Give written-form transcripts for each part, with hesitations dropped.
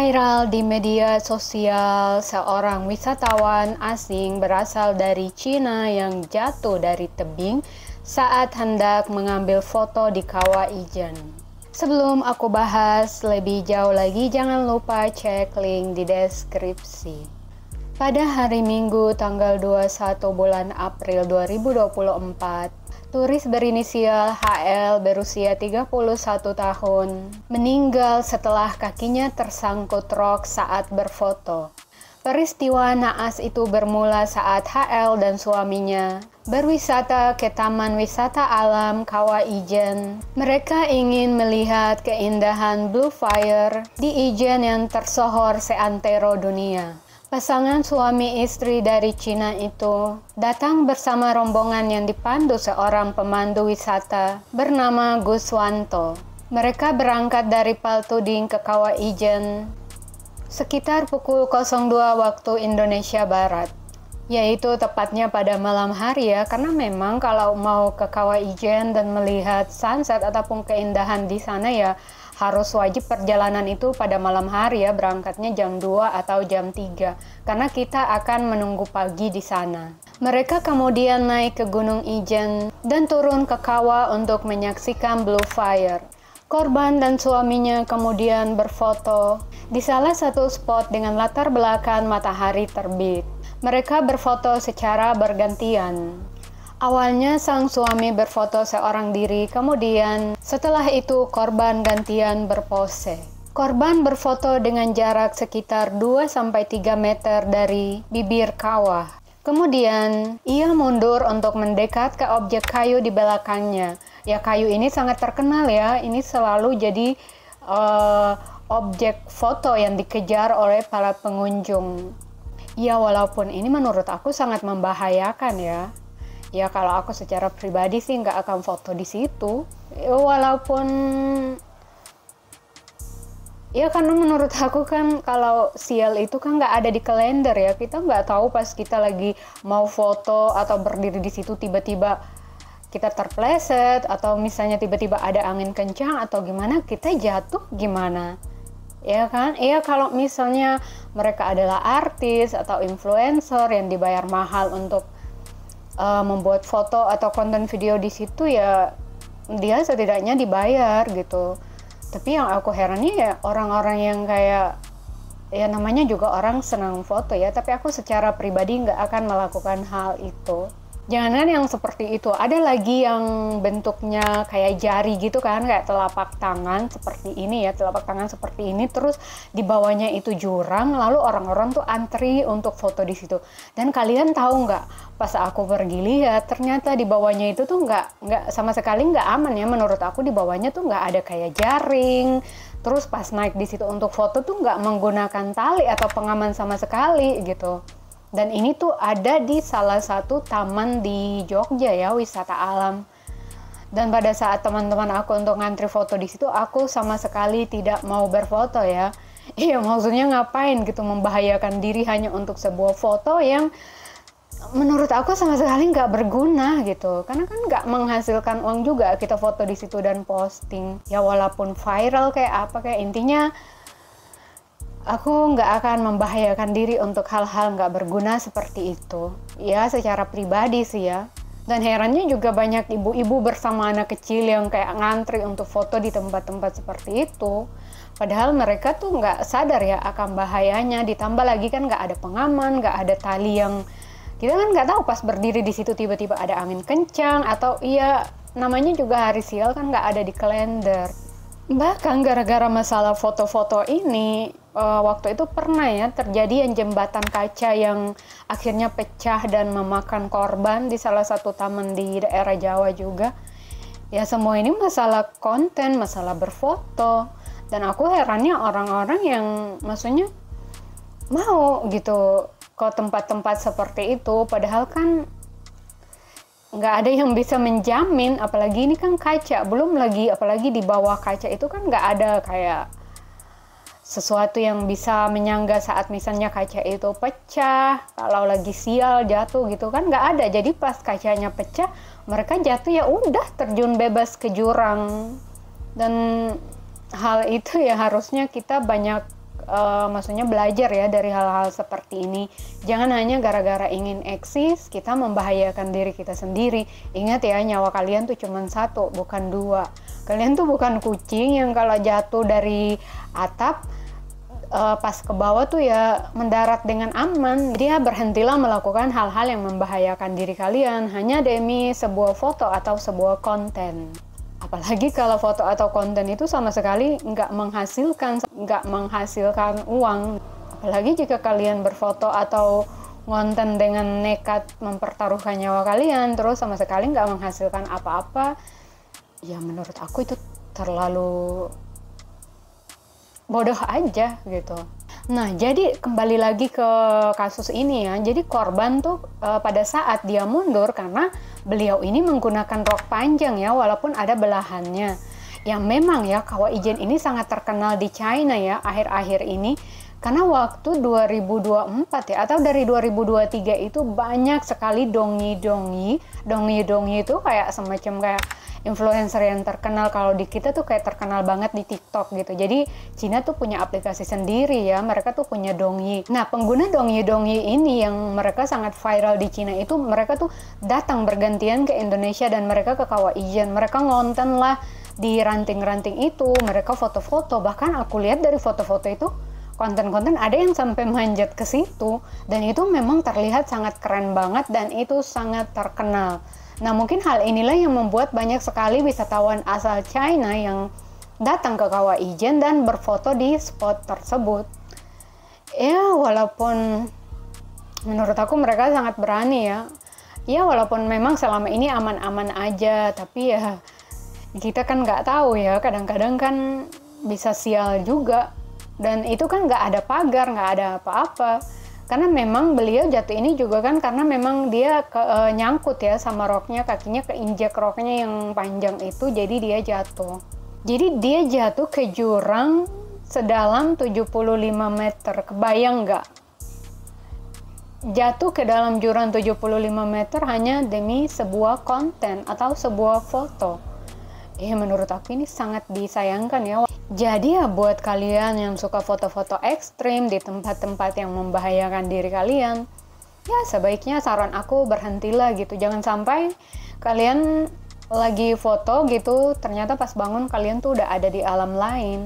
Viral di media sosial, seorang wisatawan asing berasal dari Cina yang jatuh dari tebing saat hendak mengambil foto di Kawah Ijen. Sebelum aku bahas lebih jauh lagi, jangan lupa cek link di deskripsi. Pada hari Minggu tanggal 21 bulan April 2024, turis berinisial HL berusia 31 tahun meninggal setelah kakinya tersangkut rok saat berfoto. Peristiwa naas itu bermula saat HL dan suaminya berwisata ke Taman Wisata Alam Kawah Ijen. Mereka ingin melihat keindahan Blue Fire di Ijen yang tersohor seantero dunia. Pasangan suami istri dari Cina itu datang bersama rombongan yang dipandu seorang pemandu wisata bernama Guswanto. Mereka berangkat dari Paltuding ke Kawah Ijen sekitar pukul 02 waktu Indonesia Barat, yaitu tepatnya pada malam hari ya, karena memang kalau mau ke Kawah Ijen dan melihat sunset ataupun keindahan di sana ya harus wajib perjalanan itu pada malam hari ya, berangkatnya jam 2 atau jam 3 karena kita akan menunggu pagi di sana. Mereka kemudian naik ke Gunung Ijen dan turun ke kawah untuk menyaksikan Blue Fire. Korban dan suaminya kemudian berfoto di salah satu spot dengan latar belakang matahari terbit. Mereka berfoto secara bergantian. Awalnya sang suami berfoto seorang diri, kemudian setelah itu korban gantian berpose. Korban berfoto dengan jarak sekitar 2-3 meter dari bibir kawah. Kemudian ia mundur untuk mendekat ke objek kayu di belakangnya. Ya, kayu ini sangat terkenal ya, ini selalu jadi objek foto yang dikejar oleh para pengunjung. Ya, walaupun ini menurut aku sangat membahayakan ya. Ya, kalau aku secara pribadi sih nggak akan foto di situ. Ya, walaupun ya karena menurut aku kan kalau sial itu kan nggak ada di kalender ya. Kita nggak tahu pas kita lagi mau foto atau berdiri di situ tiba-tiba kita terpleset atau misalnya tiba-tiba ada angin kencang atau gimana, kita jatuh gimana? Ya kan? Iya, kalau misalnya mereka adalah artis atau influencer yang dibayar mahal untuk membuat foto atau konten video di situ, ya dia setidaknya dibayar gitu. Tapi yang aku herannya ya orang-orang yang kayak ya namanya juga orang senang foto ya, tapi aku secara pribadi nggak akan melakukan hal itu. Jangan yang seperti itu. Ada lagi yang bentuknya kayak jari gitu kan, kayak telapak tangan seperti ini ya, telapak tangan seperti ini, terus di bawahnya itu jurang, lalu orang-orang tuh antri untuk foto di situ. Dan kalian tahu nggak, pas aku pergi lihat, ternyata di bawahnya itu tuh nggak sama sekali nggak aman ya. Menurut aku di bawahnya tuh nggak ada kayak jaring. Terus pas naik di situ untuk foto tuh nggak menggunakan tali atau pengaman sama sekali gitu. Dan ini tuh ada di salah satu taman di Jogja ya, wisata alam. Dan pada saat teman-teman aku untuk ngantri foto di situ, aku sama sekali tidak mau berfoto ya. Iya, maksudnya ngapain gitu membahayakan diri hanya untuk sebuah foto yang menurut aku sama sekali nggak berguna gitu. Karena kan nggak menghasilkan uang juga kita foto di situ dan posting. Ya walaupun viral kayak apa, kayak intinya aku nggak akan membahayakan diri untuk hal-hal nggak berguna seperti itu. Ya, secara pribadi sih ya. Dan herannya juga banyak ibu-ibu bersama anak kecil yang kayak ngantri untuk foto di tempat-tempat seperti itu. Padahal mereka tuh nggak sadar ya akan bahayanya. Ditambah lagi kan nggak ada pengaman, nggak ada tali yang kita kan nggak tahu pas berdiri di situ tiba-tiba ada angin kencang atau iya namanya juga hari sial kan nggak ada di kalender. Bahkan gara-gara masalah foto-foto ini, waktu itu pernah ya terjadi yang jembatan kaca yang akhirnya pecah dan memakan korban di salah satu taman di daerah Jawa juga. Ya semua ini masalah konten, masalah berfoto. Dan aku herannya orang-orang yang maksudnya mau gitu ke tempat-tempat seperti itu. Padahal kan nggak ada yang bisa menjamin, apalagi ini kan kaca, belum lagi apalagi di bawah kaca itu kan nggak ada kayak sesuatu yang bisa menyangga saat misalnya kaca itu pecah, kalau lagi sial jatuh gitu kan nggak ada. Jadi pas kacanya pecah mereka jatuh ya udah terjun bebas ke jurang. Dan hal itu ya harusnya kita banyak maksudnya belajar ya dari hal-hal seperti ini. Jangan hanya gara-gara ingin eksis kita membahayakan diri kita sendiri. Ingat ya, nyawa kalian tuh cuma satu, bukan dua. Kalian tuh bukan kucing yang kalau jatuh dari atap pas ke bawah tuh ya mendarat dengan aman. Jadi ya berhentilah melakukan hal-hal yang membahayakan diri kalian hanya demi sebuah foto atau sebuah konten. Apalagi kalau foto atau konten itu sama sekali nggak menghasilkan uang. Apalagi jika kalian berfoto atau konten dengan nekat mempertaruhkan nyawa kalian, terus sama sekali nggak menghasilkan apa-apa. Ya menurut aku itu terlalu bodoh aja gitu. Nah, jadi kembali lagi ke kasus ini ya. Jadi korban tuh pada saat dia mundur karena beliau ini menggunakan rok panjang ya, walaupun ada belahannya. Yang memang ya Kawah Ijen ini sangat terkenal di China ya akhir-akhir ini. Karena waktu 2024 ya, atau dari 2023 itu banyak sekali dongi-dongi. Dongi-dongi itu kayak semacam kayak influencer yang terkenal. Kalau di kita tuh kayak terkenal banget di TikTok gitu. Jadi Cina tuh punya aplikasi sendiri ya, mereka tuh punya dongi. Nah, pengguna dongi-dongi ini yang mereka sangat viral di Cina itu, mereka tuh datang bergantian ke Indonesia dan mereka ke Kawah Ijen. Mereka ngonten lah di ranting-ranting itu, mereka foto-foto. Bahkan aku lihat dari foto-foto itu konten-konten ada yang sampai manjat ke situ, dan itu memang terlihat sangat keren banget dan itu sangat terkenal. Nah, mungkin hal inilah yang membuat banyak sekali wisatawan asal China yang datang ke Kawah Ijen dan berfoto di spot tersebut. Ya, walaupun menurut aku mereka sangat berani ya. Ya, walaupun memang selama ini aman-aman aja, tapi ya kita kan nggak tahu ya, kadang-kadang kan bisa sial juga. Dan itu kan nggak ada pagar, nggak ada apa-apa. Karena memang beliau jatuh ini juga kan karena memang dia nyangkut ya sama roknya, kakinya keinjak roknya yang panjang itu, jadi dia jatuh. Jadi dia jatuh ke jurang sedalam 75 meter, kebayang nggak? Jatuh ke dalam jurang 75 meter hanya demi sebuah konten atau sebuah foto. Menurut aku ini sangat disayangkan ya. Jadi ya buat kalian yang suka foto-foto ekstrim di tempat-tempat yang membahayakan diri kalian, ya sebaiknya saran aku berhentilah gitu. Jangan sampai kalian lagi foto gitu, ternyata pas bangun kalian tuh udah ada di alam lain.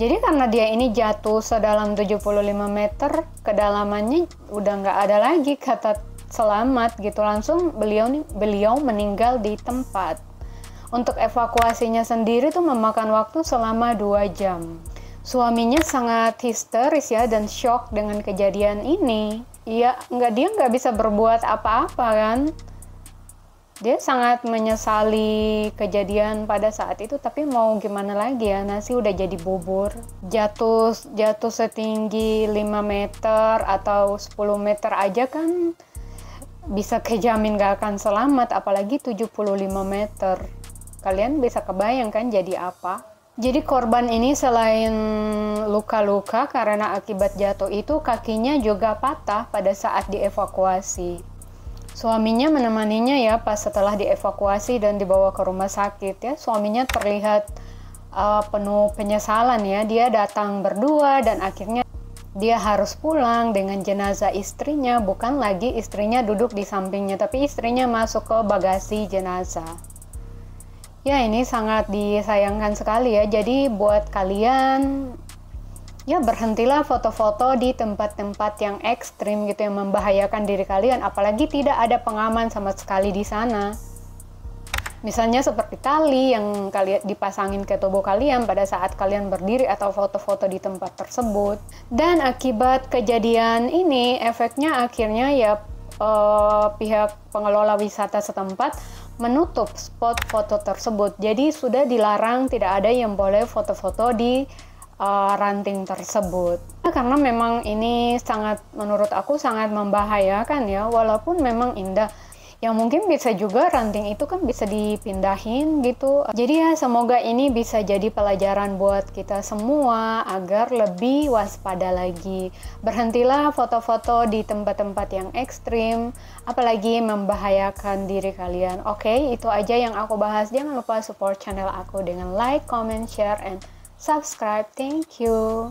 Jadi karena dia ini jatuh sedalam 75 meter, kedalamannya udah nggak ada lagi kata selamat gitu. Langsung beliau meninggal di tempat. Untuk evakuasinya sendiri tuh memakan waktu selama 2 jam. Suaminya sangat histeris ya dan shock dengan kejadian ini. Dia nggak bisa berbuat apa-apa kan. Dia sangat menyesali kejadian pada saat itu, tapi mau gimana lagi ya, nasi udah jadi bubur. Jatuh setinggi 5 meter atau 10 meter aja kan bisa kejamin gak akan selamat, apalagi 75 meter. Kalian bisa kebayang kan jadi apa? Jadi korban ini selain luka-luka karena akibat jatuh itu, kakinya juga patah pada saat dievakuasi. Suaminya menemaninya ya pas setelah dievakuasi dan dibawa ke rumah sakit ya. Suaminya terlihat penuh penyesalan ya. Dia datang berdua dan akhirnya dia harus pulang dengan jenazah istrinya. Bukan lagi istrinya duduk di sampingnya, tapi istrinya masuk ke bagasi jenazah. Ya, ini sangat disayangkan sekali ya. Jadi buat kalian, ya berhentilah foto-foto di tempat-tempat yang ekstrim gitu, yang membahayakan diri kalian. Apalagi tidak ada pengaman sama sekali di sana. Misalnya seperti tali yang kalian dipasangin ke tubuh kalian pada saat kalian berdiri atau foto-foto di tempat tersebut. Dan akibat kejadian ini, efeknya akhirnya ya pihak pengelola wisata setempat menutup spot foto tersebut. Jadi sudah dilarang, tidak ada yang boleh foto-foto di ranting tersebut. Karena memang ini menurut aku sangat membahayakan ya, walaupun memang indah. Yang mungkin bisa juga ranting itu kan bisa dipindahin gitu. Jadi ya semoga ini bisa jadi pelajaran buat kita semua agar lebih waspada lagi. Berhentilah foto-foto di tempat-tempat yang ekstrim, apalagi membahayakan diri kalian. Oke, itu aja yang aku bahas. Jangan lupa support channel aku dengan like, comment, share, and subscribe. Thank you.